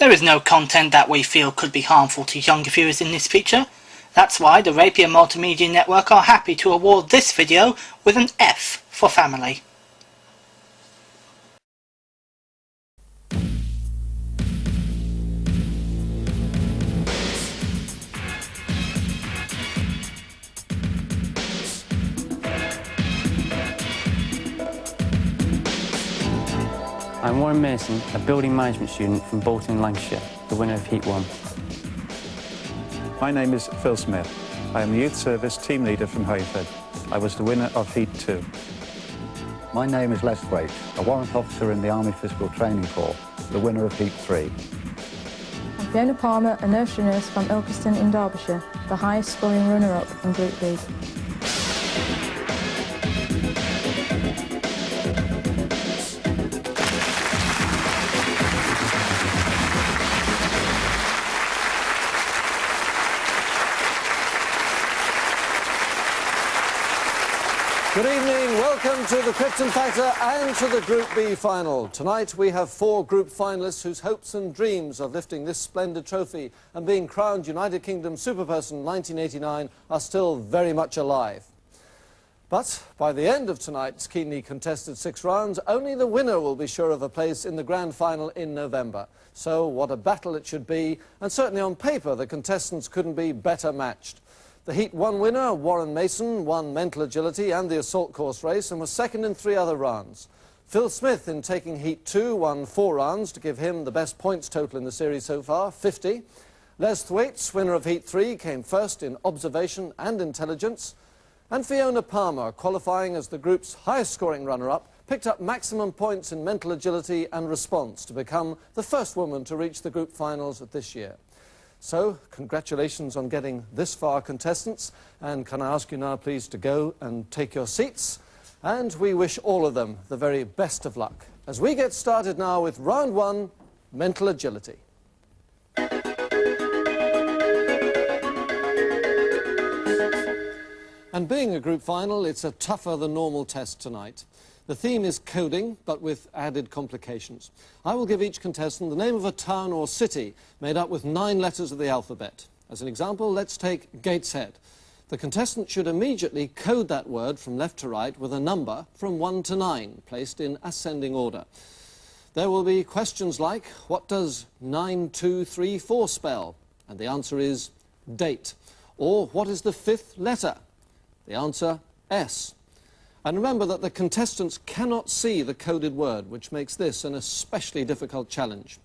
There is no content that we feel could be harmful to younger viewers in this feature. That's why the Rapier Multimedia Network are happy to award this video with an F for family. I'm Warren Mason, a building management student from Bolton in Lancashire, the winner of Heat 1. My name is Phil Smith. I am the Youth Service Team Leader from Hayford. I was the winner of Heat 2. My name is Les Thwaite, a warrant officer in the Army Physical Training Corps, the winner of Heat 3. I'm Fiona Palmer, a nursery nurse from Ilkeston in Derbyshire, the highest scoring runner-up in Group B. Good evening, welcome to the Krypton Factor and to the Group B final. Tonight we have 4 group finalists whose hopes and dreams of lifting this splendid trophy and being crowned United Kingdom Superperson 1989 are still very much alive. But by the end of tonight's keenly contested 6 rounds, only the winner will be sure of a place in the grand final in November. So what a battle it should be, and certainly on paper the contestants couldn't be better matched. The Heat 1 winner, Warren Mason, won mental agility and the assault course race and was second in 3 other rounds. Phil Smith, in taking Heat 2, won 4 rounds to give him the best points total in the series so far, 50. Les Thwaite, winner of Heat 3, came first in observation and intelligence. And Fiona Palmer, qualifying as the group's highest scoring runner-up, picked up maximum points in mental agility and response to become the first woman to reach the group finals this year. So, congratulations on getting this far, contestants, and can I ask you now, please, to go and take your seats, and we wish all of them the very best of luck, as we get started now with round 1, mental agility. And being a group final, it's a tougher than normal test tonight. The theme is coding, but with added complications. I will give each contestant the name of a town or city made up with 9 letters of the alphabet. As an example, let's take Gateshead. The contestant should immediately code that word from left to right with a number from 1 to 9, placed in ascending order. There will be questions like, what does 9234 spell? And the answer is date. Or, what is the 5th letter? The answer, S. And remember that the contestants cannot see the coded word, which makes this an especially difficult challenge.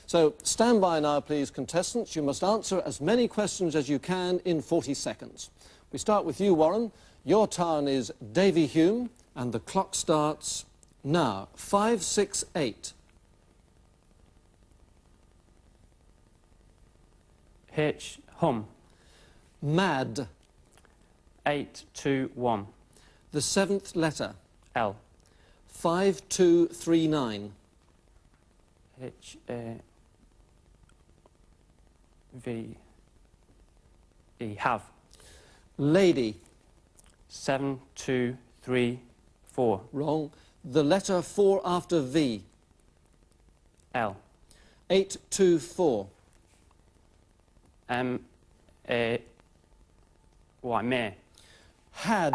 So stand by now, please, contestants. You must answer as many questions as you can in 40 seconds. We start with you, Warren. Your town is Davy Hume, and the clock starts now. 5, 6, 8. H, hum. Mad. 8, 2, 1. The 7th letter. L. 5239. H, V, E. Have. Lady. 7, 2, 3, 4. Wrong. The letter 4 after V. L. 824. Mare. Had.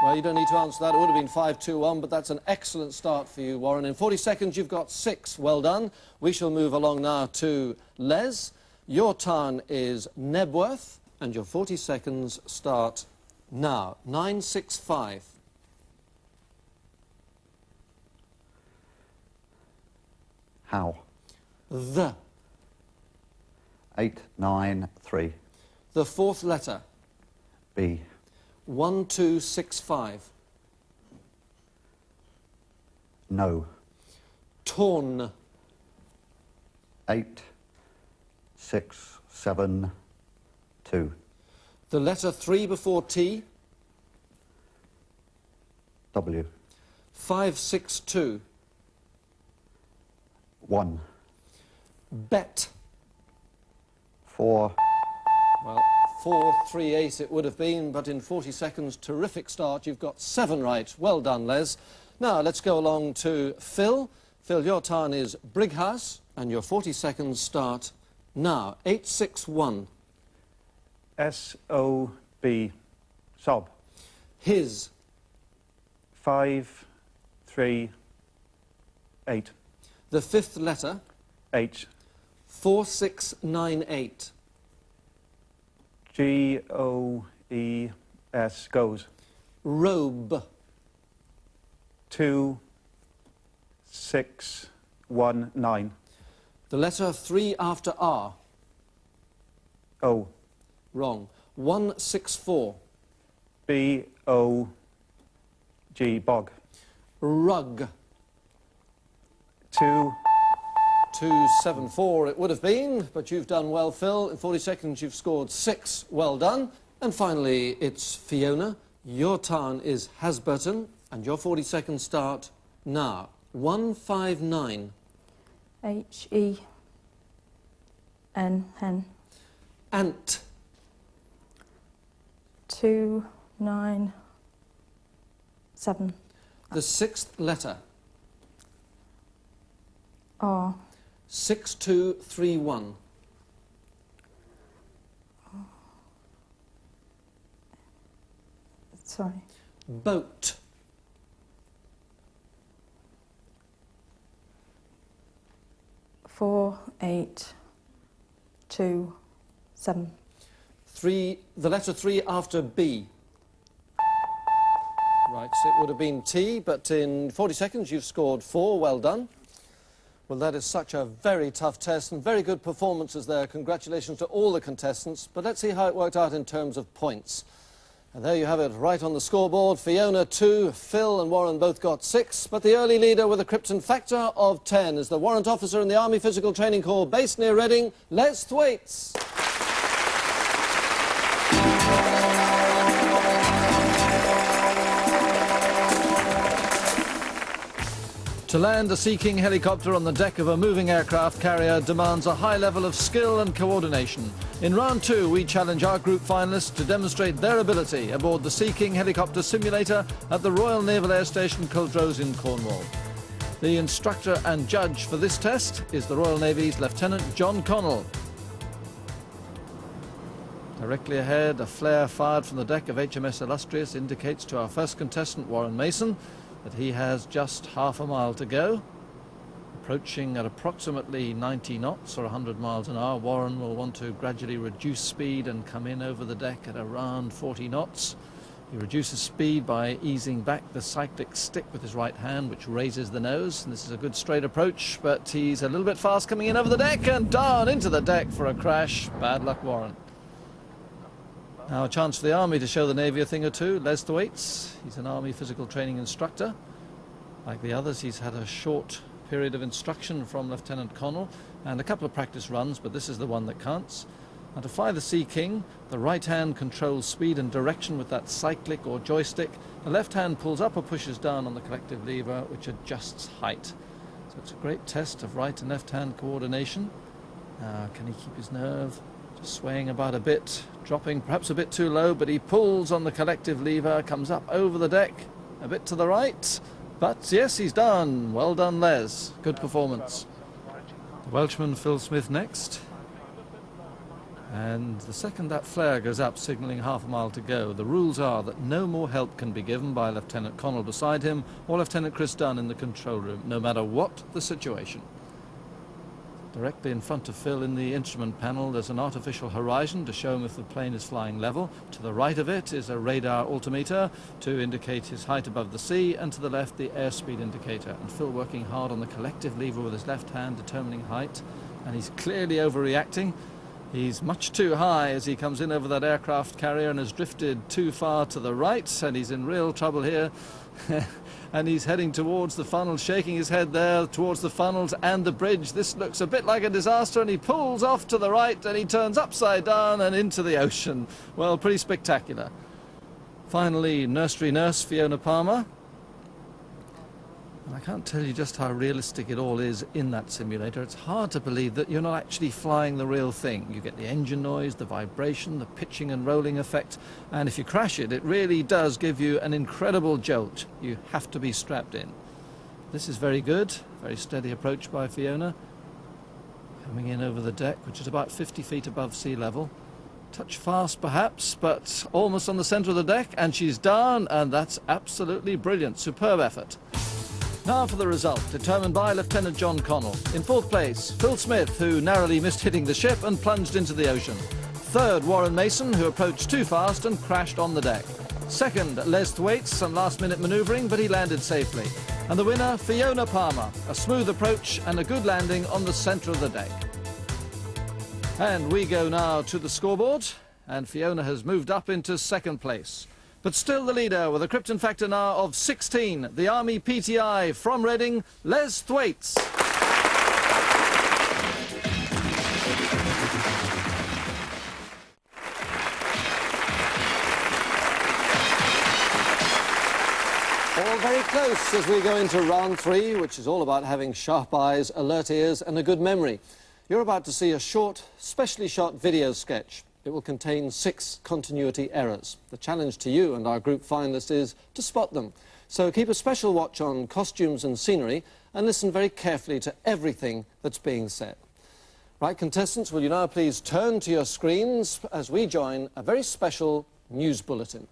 Well, you don't need to answer that. It would have been 521, but that's an excellent start for you, Warren. In 40 seconds, you've got 6. Well done. We shall move along now to Les. Your town is Nebworth, and your 40 seconds start now. 965. How? The. 893. The 4th letter. B. 1265. No. Torn. 8, 6, 7, 2. The letter 3 before T. W. 562. 1. Bet. 4. Well, 438 it would have been, but in 40 seconds, terrific start. You've got 7 right. Well done, Les. Now, let's go along to Phil. Phil, your town is Brighouse, And your 40 seconds start now. 861. S-O-B. Sob. His. 5, 3, 8. The fifth letter. H. 4698. G-O-E-S. Goes. Robe. 2, 6, 1, 9. The letter 3 after R. O. Wrong. 164. B-O-G. Bog. Rug. 2, 274 it would have been, but you've done well, Phil. In 40 seconds you've scored 6. Well done. And finally, it's Fiona. Your town is Hasburton, and your 40 seconds start now. 159. H-E-N, hen. Ant. 297. The sixth letter. R. 6231. Sorry. Boat. 4-8-2-7. The letter 3 after B. Right, so it would have been T, but in 40 seconds you've scored 4. Well done. Well, that is such a very tough test and very good performances there. Congratulations to all the contestants. But let's see how it worked out in terms of points. And there you have it, right on the scoreboard. Fiona 2, Phil and Warren both got 6. But the early leader with a Krypton factor of 10 is the warrant officer in the Army Physical Training Corps based near Reading, Les Thwaites. To land a Sea King helicopter on the deck of a moving aircraft carrier demands a high level of skill and coordination. In round 2, we challenge our group finalists to demonstrate their ability aboard the Sea King helicopter simulator at the Royal Naval Air Station Culdrose in Cornwall. The instructor and judge for this test is the Royal Navy's Lieutenant John Connell. Directly ahead, a flare fired from the deck of HMS Illustrious indicates to our first contestant, Warren Mason, that he has just half a mile to go. Approaching at approximately 90 knots or 100 miles an hour, Warren will want to gradually reduce speed and come in over the deck at around 40 knots. He reduces speed by easing back the cyclic stick with his right hand, which raises the nose. And this is a good straight approach, but he's a little bit fast coming in over the deck and down into the deck for a crash. Bad luck, Warren. Now a chance for the Army to show the Navy a thing or two. Les Thwaites, he's an Army physical training instructor. Like the others, he's had a short period of instruction from Lieutenant Connell and a couple of practice runs, but this is the one that counts. Now to fly the Sea King, the right hand controls speed and direction with that cyclic or joystick. The left hand pulls up or pushes down on the collective lever, which adjusts height. So it's a great test of right and left hand coordination. Can he keep his nerve? Swaying about a bit, dropping perhaps a bit too low, but he pulls on the collective lever, comes up over the deck, a bit to the right, but yes, he's done. Well done, Les. Good performance. The Welshman Phil Smith next. And the second that flare goes up, signalling half a mile to go, the rules are that no more help can be given by Lieutenant Connell beside him or Lieutenant Chris Dunn in the control room, no matter what the situation. Directly in front of Phil in the instrument panel there's an artificial horizon to show him if the plane is flying level. To the right of it is a radar altimeter to indicate his height above the sea, and to the left the airspeed indicator. And Phil working hard on the collective lever with his left hand determining height, and he's clearly overreacting. He's much too high as he comes in over that aircraft carrier and has drifted too far to the right, and he's in real trouble here. And he's heading towards the funnel, shaking his head there towards the funnels and the bridge. This looks a bit like a disaster, and he pulls off to the right and he turns upside down and into the ocean. Well, pretty spectacular. Finally, nursery nurse Fiona Palmer. And I can't tell you just how realistic it all is in that simulator. It's hard to believe that you're not actually flying the real thing. You get the engine noise, the vibration, the pitching and rolling effect, and if you crash it, it really does give you an incredible jolt. You have to be strapped in. This is very good, very steady approach by Fiona. Coming in over the deck, which is about 50 feet above sea level. Touch fast, perhaps, but almost on the centre of the deck, and she's down, and that's absolutely brilliant. Superb effort. Now for the result, determined by Lieutenant John Connell. In fourth place, Phil Smith, who narrowly missed hitting the ship and plunged into the ocean. Third, Warren Mason, who approached too fast and crashed on the deck. Second, Les Thwaites, some last-minute manoeuvring, but he landed safely. And the winner, Fiona Palmer, a smooth approach and a good landing on the centre of the deck. And we go now to the scoreboard, and Fiona has moved up into second place. But still the leader with a Krypton factor now of 16, the Army PTI from Reading, Les Thwaites. All very close as we go into round 3, which is all about having sharp eyes, alert ears and a good memory. You're about to see a short, specially shot video sketch. It will contain 6 continuity errors. The challenge to you and our group finalists is to spot them. So keep a special watch on costumes and scenery and listen very carefully to everything that's being said. Right, contestants, will you now please turn to your screens as we join a very special news bulletin.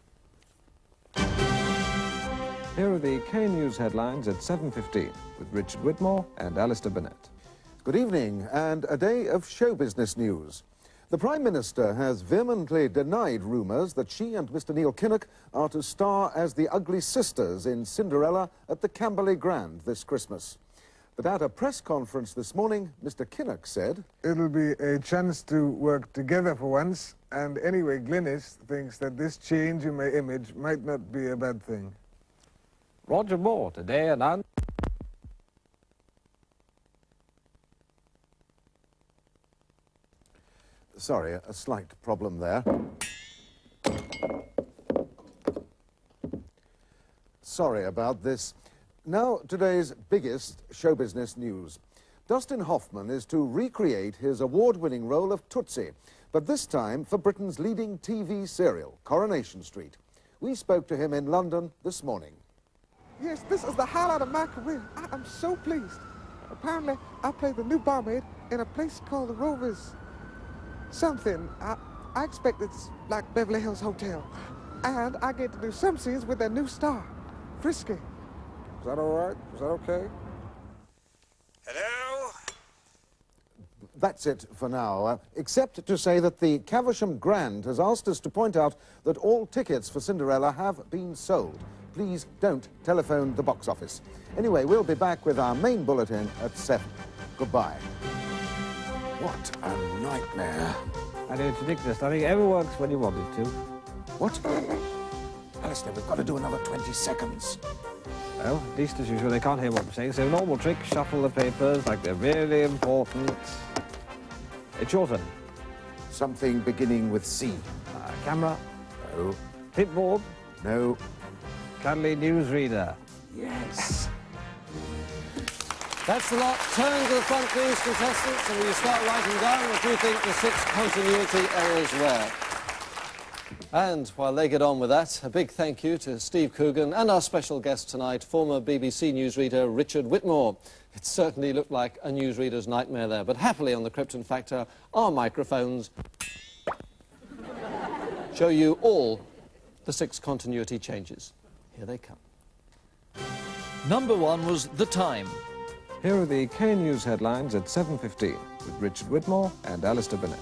Here are the K News headlines at 7:15 with Richard Whitmore and Alistair Bennett. Good evening, and a day of show business news. The Prime Minister has vehemently denied rumours that she and Mr Neil Kinnock are to star as the ugly sisters in Cinderella at the Camberley Grand this Christmas. But at a press conference this morning, Mr Kinnock said, "It'll be a chance to work together for once, and anyway, Glynis thinks that this change in my image might not be a bad thing." Roger Moore today announced... Sorry, a slight problem there. Sorry about this. Now, today's biggest show business news. Dustin Hoffman is to recreate his award-winning role of Tootsie, but this time for Britain's leading TV serial, Coronation Street. We spoke to him in London this morning. Yes, this is the highlight of my career. I am so pleased. Apparently, I play the new barmaid in a place called the Rovers. Something. I expect it's like Beverly Hills Hotel. And I get to do some scenes with their new star, Frisky. Is that all right? Is that okay? Hello? That's it for now, except to say that the Caversham Grand has asked us to point out that all tickets for Cinderella have been sold. Please don't telephone the box office. Anyway, we'll be back with our main bulletin at 7. Goodbye. What a nightmare. I know, it's ridiculous. I think it ever works when you want it to. What? Alistair, we've got to do another 20 seconds. Well, at least as usual, they can't hear what I'm saying, so normal trick, shuffle the papers like they're really important. It's your turn. Something beginning with C. Camera. No. Clipboard. No. Cuddly newsreader. Yes. That's the lot. Turn to the front, please, contestants, and will you start writing down what you think the 6 continuity errors were. And while they get on with that, a big thank you to Steve Coogan and our special guest tonight, former BBC newsreader Richard Whitmore. It certainly looked like a newsreader's nightmare there, but happily on the Krypton Factor, our microphones show you all the 6 continuity changes. Here they come. Number 1 was the time. Here are the K News headlines at 7:15 with Richard Whitmore and Alistair Bennett.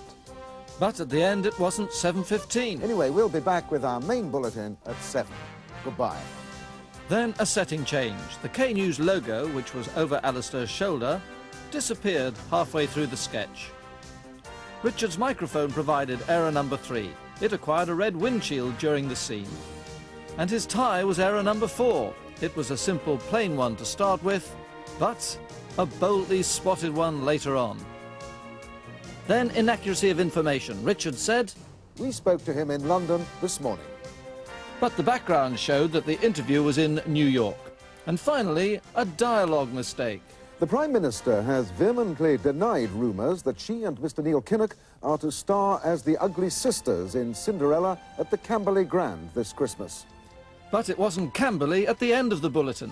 But at the end, it wasn't 7:15. Anyway, we'll be back with our main bulletin at 7. Goodbye. Then a setting change. The K News logo, which was over Alistair's shoulder, disappeared halfway through the sketch. Richard's microphone provided error number 3. It acquired a red windshield during the scene. And his tie was error number 4. It was a simple plain one to start with, but a boldly spotted one later on. Then inaccuracy of information. Richard said, "We spoke to him in London this morning." But the background showed that the interview was in New York. And finally, a dialogue mistake. The Prime Minister has vehemently denied rumours that she and Mr Neil Kinnock are to star as the ugly sisters in Cinderella at the Camberley Grand this Christmas. But it wasn't Camberley at the end of the bulletin.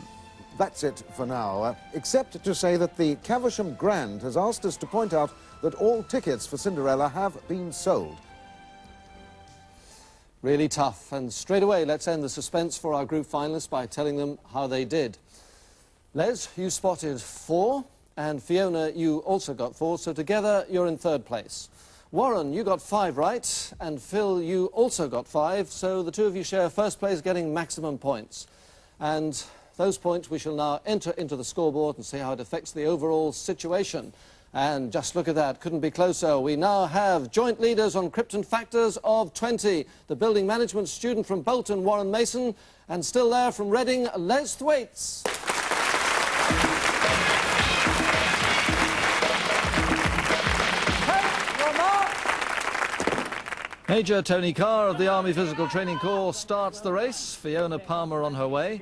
that's it for now, except to say that the Caversham Grand has asked us to point out that all tickets for Cinderella have been sold. Really tough. And straight away, let's end the suspense for our group finalists by telling them how they did. Les, you spotted 4, and Fiona, you also got 4, so together you're in 3rd place. Warren, you got 5 right, and Phil, you also got 5, so the two of you share 1st place, getting maximum points. And those points we shall now enter into the scoreboard and see how it affects the overall situation. And just look at that, couldn't be closer. We now have joint leaders on Krypton factors of 20. The building management student from Bolton, Warren Mason, and still there from Reading, Les Thwaites. Major Tony Carr of the Army Physical Training Corps starts the race. Fiona Palmer on her way.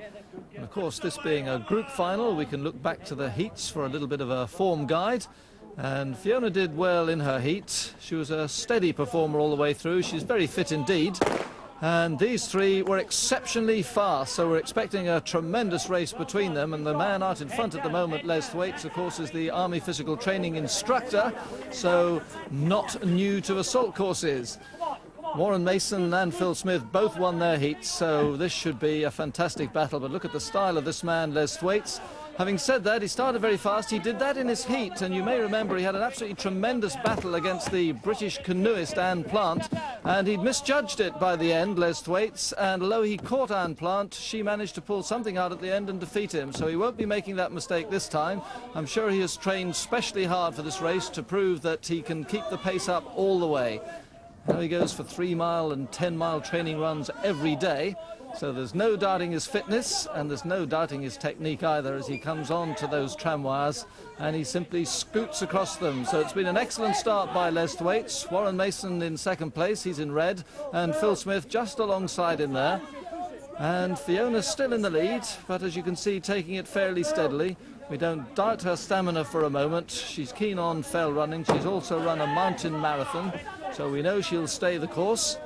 And of course, this being a group final, we can look back to the heats for a little bit of a form guide. And Fiona did well in her heat. She was a steady performer all the way through. She's very fit indeed. And these 3 were exceptionally fast, so we're expecting a tremendous race between them. And the man out in front at the moment, Les Thwaites, of course, is the Army Physical Training instructor, so not new to assault courses. Warren Mason and Phil Smith both won their heats, so this should be a fantastic battle. But look at the style of this man, Les Thwaites. Having said that, he started very fast. He did that in his heat, and you may remember he had an absolutely tremendous battle against the British canoeist Anne Plant, and he'd misjudged it by the end, Les Thwaites, and although he caught Anne Plant, she managed to pull something out at the end and defeat him, so he won't be making that mistake this time. I'm sure he has trained specially hard for this race to prove that he can keep the pace up all the way. Now he goes for 3-mile and 10-mile training runs every day. So there's no doubting his fitness, and there's no doubting his technique either as he comes on to those tram wires and he simply scoots across them. So it's been an excellent start by Les Thwaites. Warren Mason in 2nd place, he's in red, and Phil Smith just alongside him there. And Fiona's still in the lead, but as you can see, taking it fairly steadily. We don't doubt her stamina for a moment. She's keen on fell running. She's also run a mountain marathon, so we know she'll stay the course.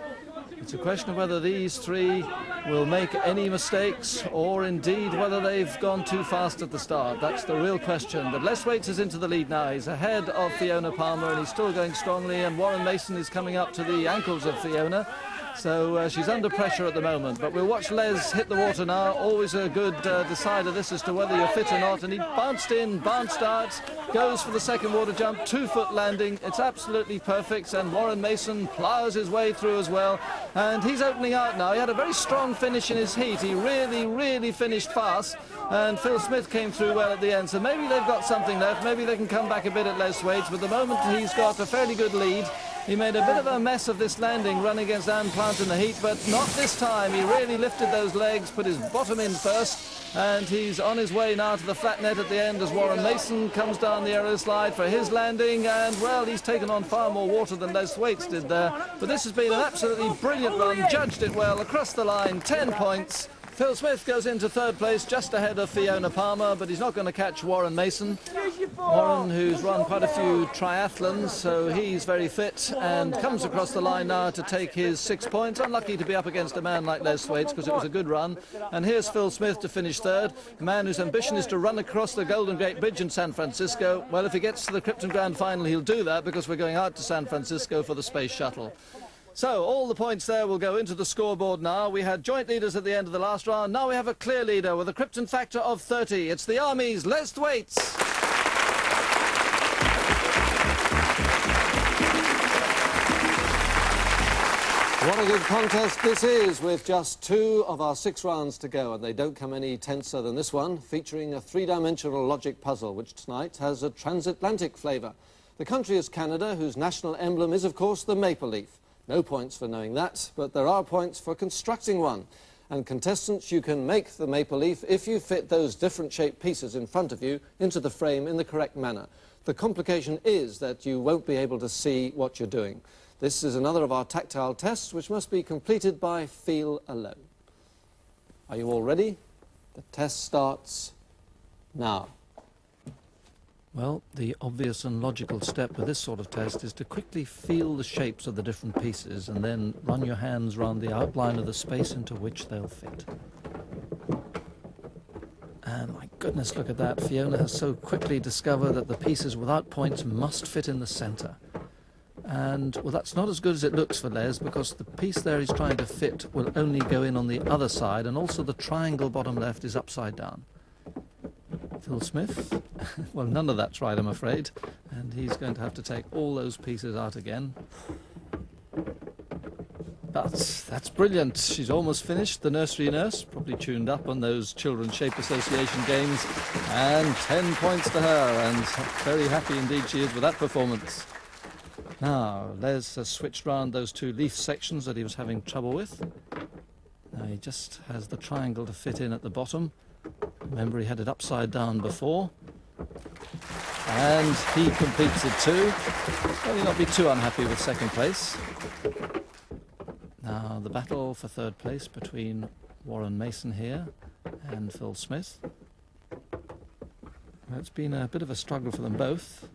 It's a question of whether these 3 will make any mistakes or indeed whether they've gone too fast at the start. That's the real question. But Les Thwaites is into the lead now. He's ahead of Fiona Palmer and he's still going strongly, and Warren Mason is coming up to the ankles of Fiona. So she's under pressure at the moment, but we'll watch Les hit the water now. Always a good decider this as to whether you're fit or not. And he bounced in, bounced out, goes for the 2nd water jump, 2-foot landing. It's absolutely perfect, and Warren Mason plows his way through as well. And he's opening out now. He had a very strong finish in his heat. He really finished fast. And Phil Smith came through well at the end. So maybe they've got something left. Maybe they can come back a bit at Les Thwaites. But at the moment, he's got a fairly good lead. He made a bit of a mess of this landing, running against Anne Plant in the heat, but not this time. He really lifted those legs, put his bottom in first, and he's on his way now to the flat net at the end as Warren Mason comes down the aerial slide for his landing, and, well, he's taken on far more water than Les Thwaites did there. But this has been an absolutely brilliant run, judged it well, across the line, 10 points. Phil Smith goes into 3rd place, just ahead of Fiona Palmer, but he's not going to catch Warren Mason. Warren, who's run quite a few triathlons, so he's very fit and comes across the line now to take his 6 points. Unlucky to be up against a man like Les Thwaites because it was a good run. And here's Phil Smith to finish 3rd, a man whose ambition is to run across the Golden Gate Bridge in San Francisco. Well, if he gets to the Krypton Grand Final, he'll do that because we're going out to San Francisco for the space shuttle. So all the points there will go into the scoreboard now. We had joint leaders at the end of the last round. Now we have a clear leader with a Krypton factor of 30. It's the Army's Les Thwaites. What a good contest this is, with just 2 of our 6 rounds to go, and they don't come any tenser than this one, featuring a 3-dimensional logic puzzle, which tonight has a transatlantic flavour. The country is Canada, whose national emblem is, of course, the maple leaf. No points for knowing that, but there are points for constructing one. And contestants, you can make the maple leaf if you fit those different shaped pieces in front of you into the frame in the correct manner. The complication is that you won't be able to see what you're doing. This is another of our tactile tests, which must be completed by feel alone. Are you all ready? The test starts now. Well, the obvious and logical step with this sort of test is to quickly feel the shapes of the different pieces and then run your hands round the outline of the space into which they'll fit. And my goodness, look at that. Fiona has so quickly discovered that the pieces without points must fit in the centre. And, well, that's not as good as it looks for Les, because the piece there he's trying to fit will only go in on the other side, and also the triangle bottom left is upside down. Phil Smith, well, none of that's right, I'm afraid, and he's going to have to take all those pieces out again. But that's brilliant. She's almost finished, the nursery nurse, probably tuned up on those Children's Shape Association games, and 10 points to her, and very happy indeed she is with that performance. Now, Les has switched round those two leaf sections that he was having trouble with. Now he just has the triangle to fit in at the bottom. Remember, he had it upside down before. And he completes it too. Probably not be too unhappy with second place. Now, the battle for third place between Warren Mason here and Phil Smith. Well, it's been a bit of a struggle for them both.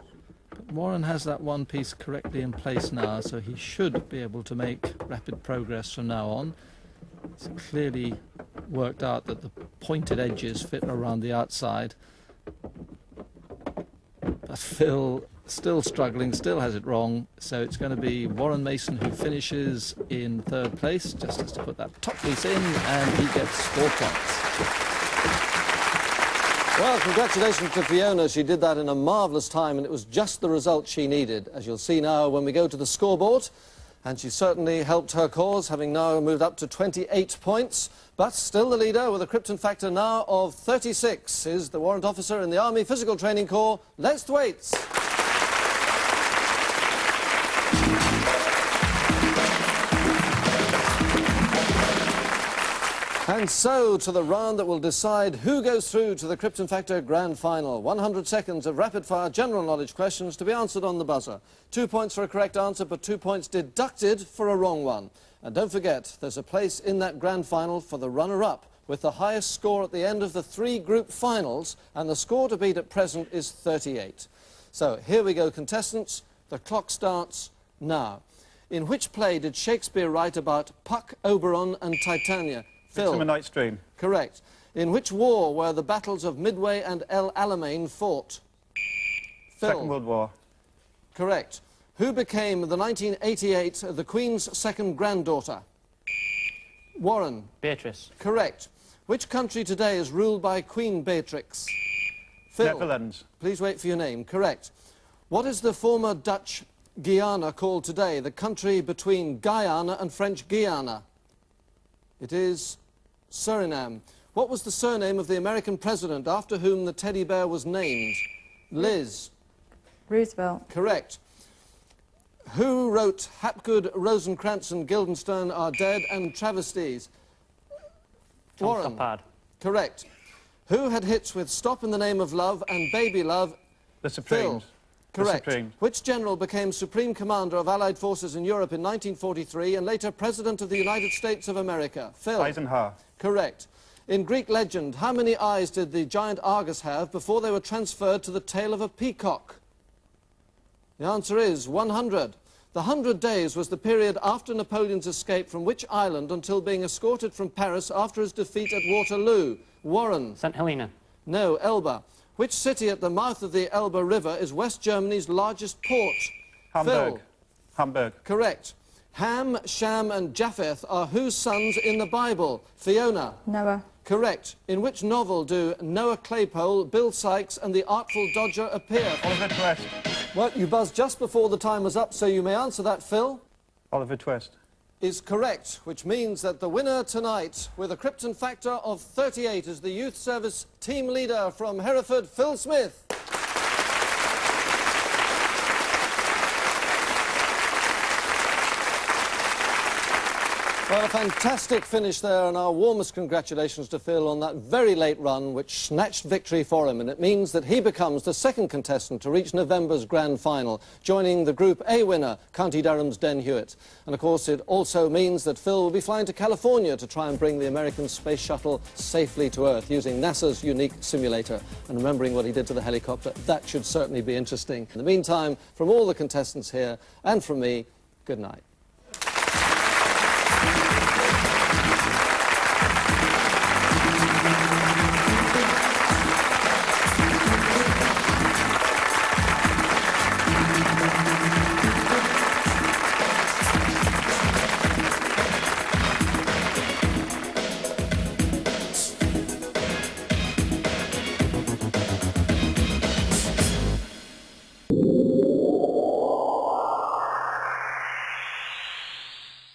But Warren has that one piece correctly in place now, so he should be able to make rapid progress from now on. It's clearly worked out that the pointed edges fit around the outside. But Phil, still struggling, still has it wrong, so it's going to be Warren Mason who finishes in third place, just has to put that top piece in, and he gets 4 points. Well, congratulations to Fiona. She did that in a marvellous time, and it was just the result she needed, as you'll see now when we go to the scoreboard. And she certainly helped her cause, having now moved up to 28 points. But still the leader, with a Krypton factor now of 36, is the warrant officer in the Army Physical Training Corps, Les Thwaites. And so to the round that will decide who goes through to the Krypton Factor Grand Final. 100 seconds of rapid-fire general knowledge questions to be answered on the buzzer. 2 points for a correct answer, but 2 points deducted for a wrong one. And don't forget, there's a place in that Grand Final for the runner-up, with the highest score at the end of the 3 group finals, and the score to beat at present is 38. So here we go, contestants. The clock starts now. In which play did Shakespeare write about Puck, Oberon and Titania? Phil. Midsummer Night's Dream. Correct. In which war were the battles of Midway and El Alamein fought? Phil. Second World War. Correct. Who became the 1988 the Queen's second granddaughter? Warren. Beatrice. Correct. Which country today is ruled by Queen Beatrix? Phil. Netherlands. Please wait for your name. Correct. What is the former Dutch Guiana called today, the country between Guyana and French Guiana? It is Suriname. What was the surname of the American president after whom the teddy bear was named? Liz. Roosevelt. Correct. Who wrote Hapgood, Rosencrantz and Guildenstern Are Dead and Travesties? Warren. Capad. Correct. Who had hits with Stop in the Name of Love and Baby Love? The Supremes. Phil. Correct. The Supremes. Which general became Supreme Commander of Allied Forces in Europe in 1943 and later President of the United States of America? Phil. Eisenhower. Correct. In Greek legend, how many eyes did the giant Argus have before they were transferred to the tail of a peacock? The answer is 100. The 100 days was the period after Napoleon's escape from which island until being escorted from Paris after his defeat at Waterloo? Warren. St. Helena. No, Elba. Which city at the mouth of the Elbe River is West Germany's largest port? Hamburg. Phil. Hamburg. Correct. Ham, Sham and Japheth are whose sons in the Bible? Fiona. Noah. Correct. In which novel do Noah Claypole, Bill Sykes and the Artful Dodger appear? Oliver Twist. Well, you buzzed just before the time was up, so you may answer that, Phil. Oliver Twist. Is correct, which means that the winner tonight, with a Krypton factor of 38, is the Youth Service team leader from Hereford, Phil Smith. Well, a fantastic finish there, and our warmest congratulations to Phil on that very late run, which snatched victory for him, and it means that he becomes the second contestant to reach November's grand final, joining the Group A winner, County Durham's Den Hewitt. And of course, it also means that Phil will be flying to California to try and bring the American space shuttle safely to Earth using NASA's unique simulator. And remembering what he did to the helicopter, that should certainly be interesting. In the meantime, from all the contestants here and from me, good night.